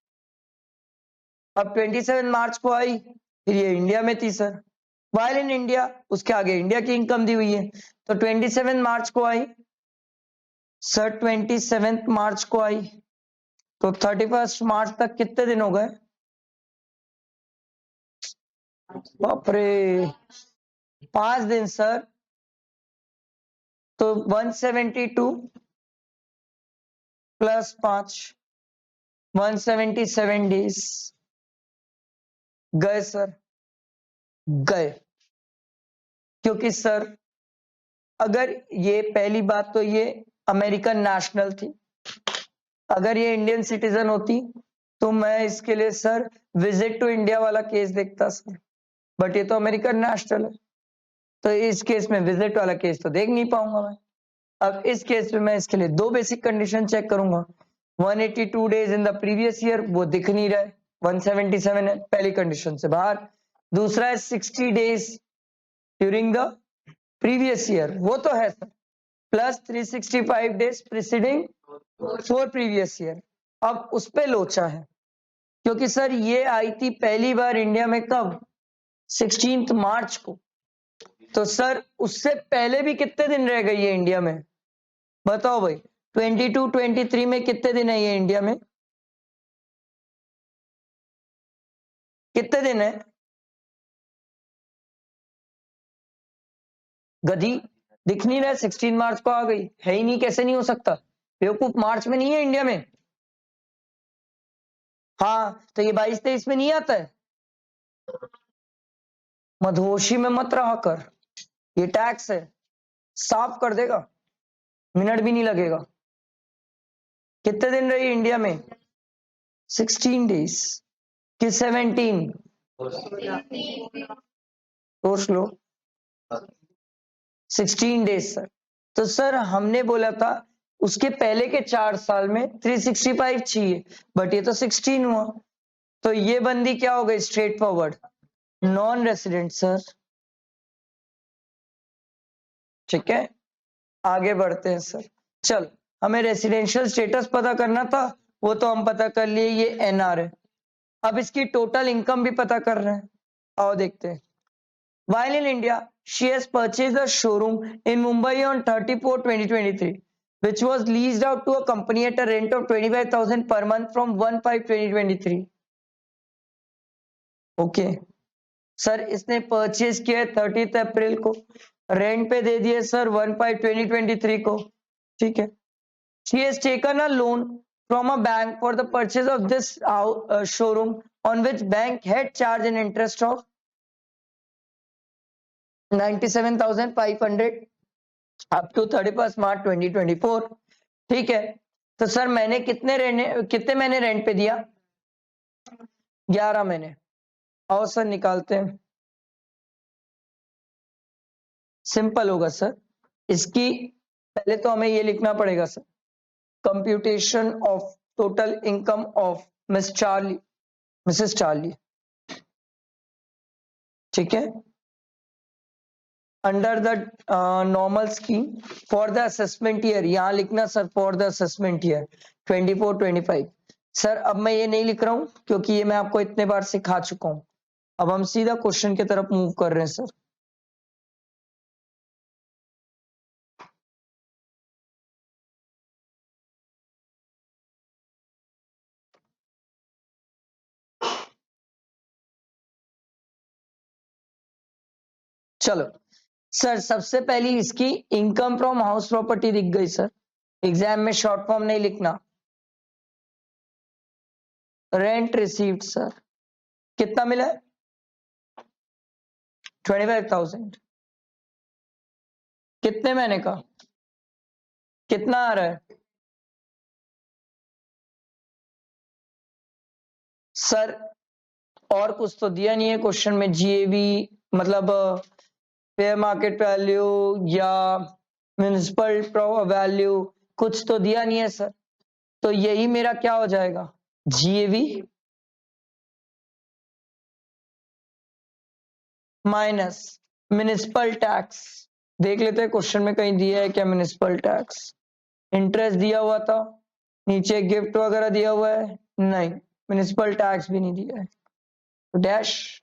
Speaker 1: अब 27 मार्च को आई, फिर ये इंडिया में थी सर, वाइल इन इंडिया, उसके आगे इंडिया की इनकम दी हुई है। तो 27 मार्च को आई सर, 27 मार्च को आई, तो 31 मार्च तक कितने दिन हो गए? बाप रे, 5 दिन सर। तो 172 प्लस 5, 177 डेज गए सर, गए। क्योंकि सर अगर ये पहली बात तो ये अमेरिकन नेशनल थी, अगर ये इंडियन सिटीजन होती तो मैं इसके लिए सर विजिट टू इंडिया वाला केस देखता सर, बट ये तो अमेरिकन नेशनल है, तो इस केस में विजिट वाला केस तो देख नहीं पाऊंगा मैं। अब इस केस में मैं इसके लिए 2 बेसिक कंडीशन चेक करूंगा। 182 days in the previous year, वो दिख नहीं रहा है, 177 है, पहली कंडीशन से बाहर। दूसरा है 60 days during the previous year, वो तो है sir, plus 365 days preceding for previous year. अब उस पे लोचा है, क्योंकि सर ये आई थी पहली बार इंडिया में कब, 16 मार्च को। तो सर उससे पहले भी कितने दिन रह गई है इंडिया में, बताओ भाई। 22-23 में कितने दिन है ये इंडिया में, कितने दिन है? गधी, दिख नहीं रहा है, 16 मार्च को आ गई है ही नहीं, कैसे नहीं हो सकता बेवकूफ, मार्च में नहीं है इंडिया में। हाँ तो ये 22-23 में नहीं आता है, मधोशी में मत रहा कर, ये टैक्स है, साफ कर देगा, मिनट भी नहीं लगेगा। कितने दिन रही इंडिया में? 16 डेज कि 17? सोच लो, 16 डेज सर। तो सर हमने बोला था उसके पहले के 4 साल में 365 चाहिए, बट ये तो 16 हुआ, तो ये बंदी क्या हो गई? Straight forward non resident sir. ठीक है, आगे बढ़ते हैं सर। चल, हमें रेसिडेंशियल स्टेटस पता करना था, वो तो हम पता कर लिए, ये एनआर है। अब इसकी टोटल इनकम भी पता कर रहे हैं, आओ देखते हैं। While in India, she has purchased a showroom in Mumbai on 30/4/2023, which was leased out to a company at a rent of 25,000 per month from 1/5/2023. Okay sir, इसने परचेज किया 30 अप्रैल को, रेंट पे दे दिए सर 1/5/2023 को। ठीक है, she has taken a loan from a bank for the purchase of this showroom, on which bank had charged an interest of 97,500 up to 31 March 2024। ठीक है, तो सर मैंने कितने महीने रेंट पे दिया? 11 महीने। आओ सर निकालते हैं, सिंपल होगा सर। इसकी पहले तो हमें ये लिखना पड़ेगा sir, computation of total income of Mrs Charlie. ठीक है, under the normal scheme for the assessment year, यहां लिखना sir for the assessment year 24-25। Sir अब मैं ये नहीं लिख रहा हूं क्योंकि ये मैं आपको इतने बार सिखा चुका हूं। अब हम सीधा क्वेश्चन की तरफ मूव कर रहे हैं सर। चलो सर, सबसे पहली इसकी इनकम फ्रॉम हाउस प्रॉपर्टी दिख गई सर। एग्जाम में शॉर्ट फॉर्म नहीं लिखना, रेंट रिसीव्ड सर। कितना मिला है? 25,000। कितने महीने का? कितना आ रहा है सर? और कुछ तो दिया नहीं है क्वेश्चन में, जीएवी मतलब फेयर मार्केट वैल्यू या म्युनिसिपल वैल्यू, कुछ तो दिया नहीं है सर। तो यही मेरा क्या हो जाएगा? GAV minus municipal tax. देख लेते हैं क्वेश्चन में कहीं दिया है क्या म्युनिसिपल टैक्स? इंटरेस्ट दिया हुआ था, नीचे गिफ्ट वगैरह दिया हुआ है, नहीं, म्युनिसिपल टैक्स भी नहीं दिया है, तो डैश।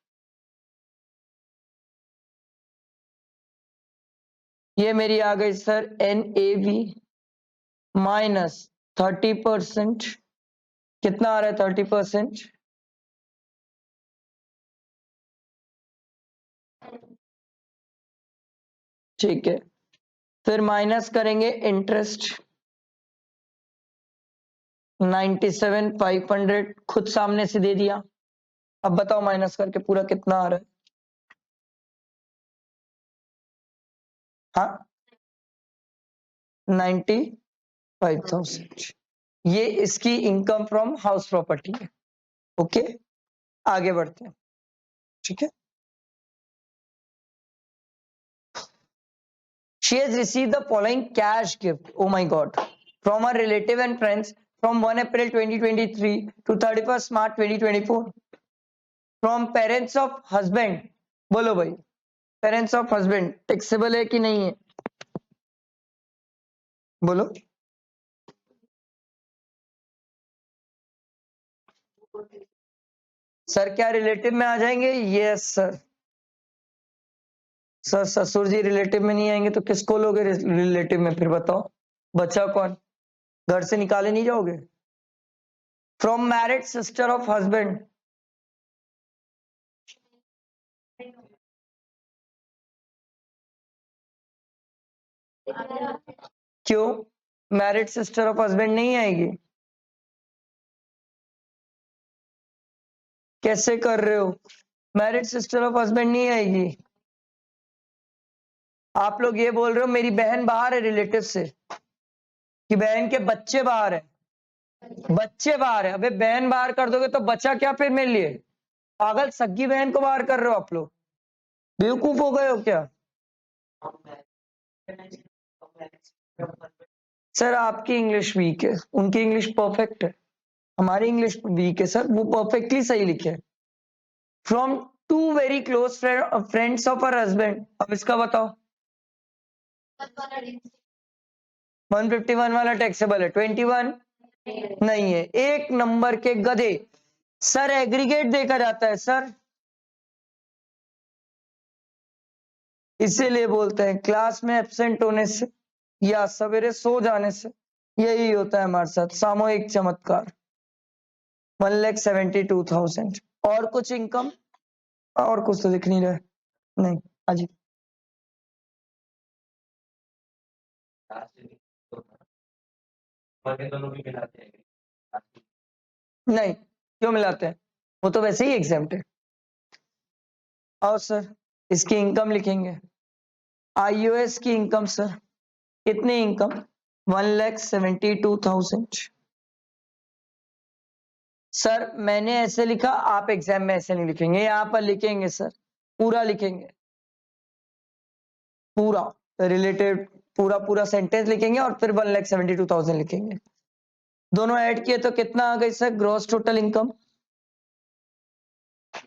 Speaker 1: ये मेरी आ गई सर NAV माइनस 30%। कितना आ रहा है 30%? ठीक है, फिर माइनस करेंगे इंटरेस्ट 97,500, खुद सामने से दे दिया। अब बताओ माइनस करके पूरा कितना आ रहा है? हाँ, 95,000। ये इसकी इनकम फ्रॉम हाउस प्रॉपर्टी है। ओके, आगे बढ़ते हैं। ठीक है, she has received the following cash gift, oh my god, from her relative and friends from 1 April 2023 to 31st March 2024, from parents of husband। बोलो भाई, पेरेंट्स ऑफ हस्बैंड टैक्सेबल है कि नहीं है? बोलो। सर क्या रिलेटिव में आ जाएंगे? Yes sir. सर ससुर जी रिलेटिव में नहीं आएंगे तो किसको लोगे रिलेटिव में? फिर बताओ बच्चा कौन? घर से निकाले नहीं जाओगे? From married sister of husband. क्यों मैरिड सिस्टर ऑफ हस्बैंड नहीं आएगी? कैसे कर रहे हो? मैरिड सिस्टर ऑफ हस्बैंड नहीं आएगी। आप लोग ये बोल रहे हो मेरी बहन बाहर है रिलेटिव से, कि बहन के बच्चे बाहर है, बच्चे बाहर है। अबे बहन बाहर कर दोगे तो बचा क्या फिर मेरे लिए? पागल, सगी बहन को बाहर कर रहे हो आप लोग, बेवकूफ हो गए हो क्या? सर आपकी इंग्लिश वीक है, उनकी इंग्लिश परफेक्ट है, हमारी इंग्लिश वीक है सर, वो परफेक्टली सही लिखे है। From two very close friends of her husband. अब इसका बताओ। 151 वाला टैक्सेबल है, 21 नहीं है। एक नंबर के गधे। सर एग्रीगेट देखा जाता है सर, इसीलिए बोलते हैं क्लास में एब्सेंट होने से या सवेरे सो जाने से यही होता है हमारे साथ, सामूहिक चमत्कार। 1,72,000। और कुछ इनकम, और कुछ तो दिख नहीं रहा है। नहीं अजी नहीं, क्यों मिलाते हैं, वो तो वैसे ही एग्जाम्प्ट है। और सर इसकी इनकम लिखेंगे, आईओएस की इनकम सर, कितनी इनकम? 1,72,000। सर मैंने ऐसे लिखा, आप एग्जाम में ऐसे नहीं लिखेंगे, यहाँ पर लिखेंगे सर, पूरा लिखेंगे, पूरा रिलेटेड, पूरा पूरा सेंटेंस लिखेंगे और फिर 1,72,000 लिखेंगे। दोनों ऐड किए तो कितना आ गई सर ग्रॉस टोटल इनकम?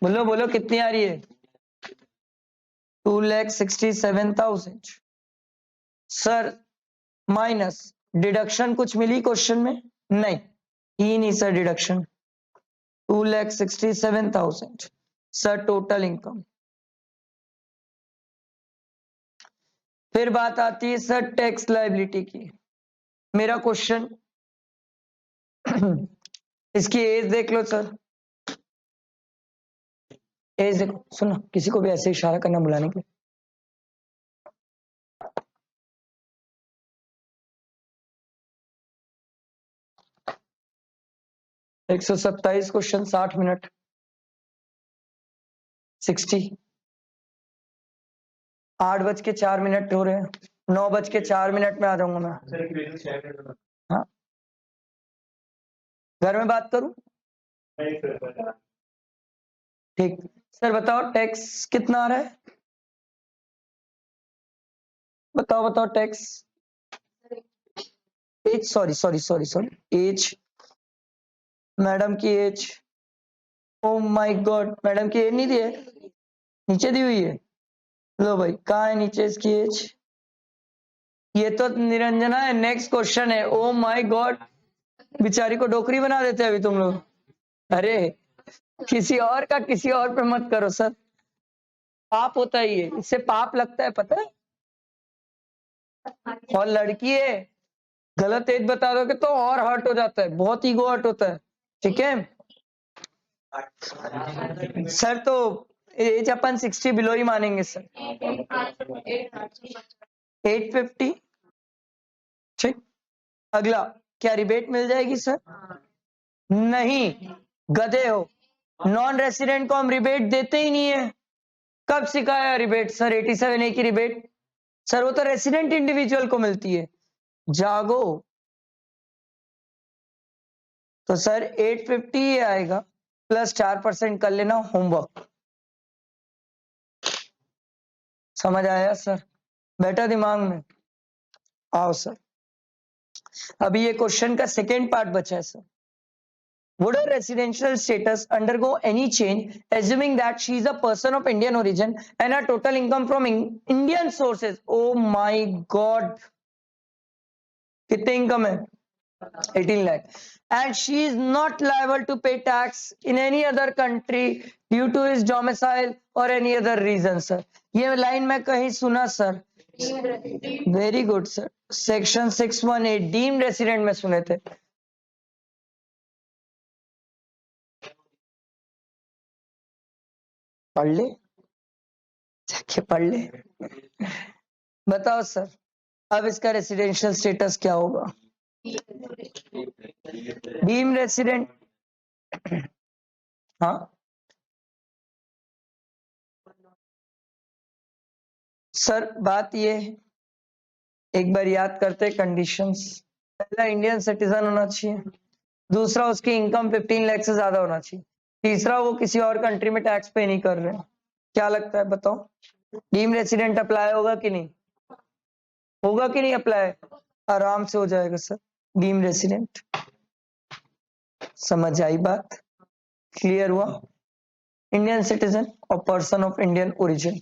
Speaker 1: बोलो बोलो कितनी आ रही है? 2,67,000। सर माइनस डिडक्शन कुछ मिली क्वेश्चन में? नहीं, ही नहीं sir deduction. 2,67,000 sir total income. फिर बात आती है सर टैक्स लायबिलिटी की। मेरा क्वेश्चन इसकी एज देख लो सर, एज देखो, सुनो किसी को भी ऐसे इशारा करना बुलाने के लिए। एक 127 क्वेश्चन 60 मिनट 60। 8:04 हो रहे हैं, 9:04 में आ जाऊंगा मैं। हाँ घर में बात करूं? ठीक। सर बताओ टैक्स कितना आ रहा है? बताओ बताओ tax. Age, sorry sorry sorry sorry, age, madam की age. Oh my God, madam की एज नहीं दी है, नीचे दी हुई है। लो भाई कहाँ है नीचे इसकी एज? ये तो निरंजना है। नेक्स्ट क्वेश्चन है, ओ माय गॉड, बेचारी को डोकरी बना देते हैं अभी तुम लोग। अरे किसी और का किसी और पे मत करो सर, पाप होता ही है, इससे पाप लगता है पता है। और लड़की है, गलत एज बता दोगे तो और हर्ट हो जाता है, बहुत ईगो हर्ट होता है। ठीक है सर, तो एज अपन 60 बिलो ही मानेंगे सर। 850। ठीक। अगला, क्या रिबेट मिल जाएगी सर? नहीं, गधे हो, नॉन रेसिडेंट को हम रिबेट देते ही नहीं है। कब सिखाया रिबेट सर? 87A की रिबेट सर, वो तो रेसिडेंट इंडिविजुअल को मिलती है। जागो। तो सर 850 ही आएगा, प्लस 4% कर लेना होमवर्क। समझ आया सर? बैठा दिमाग में? आओ सर, अभी ये क्वेश्चन का सेकेंड पार्ट बचा है sir. Would her residential status undergo any change, assuming that she is a person of Indian origin and her total income from Indian sources? Oh my God! कितने income है? 18 lakh. And she is not liable to pay tax in any other country due to his domicile or any other reason, sir. ये line मैं कहीं सुना sir. Very good sir, section 618 deemed resident में सुने थे। पढ़ ले, जाके पढ़ ले। बताओ सर, अब इसका रेसिडेंशियल स्टेटस क्या होगा? Deemed resident. हाँ सर बात ये है, एक बार याद करते कंडीशंस। पहला इंडियन सिटीजन होना चाहिए, दूसरा उसकी इनकम 15 लाख से ज्यादा होना चाहिए, तीसरा वो किसी और कंट्री में टैक्स पे नहीं कर रहे हैं। क्या लगता है बताओ, डीम रेसिडेंट अप्लाई होगा कि नहीं, होगा कि नहीं अप्लाई? आराम से हो जाएगा सर डीम रेसिडेंट। समझ आई बात, क्लियर हुआ? इंडियन सिटीजन और पर्सन ऑफ इंडियन ओरिजिन।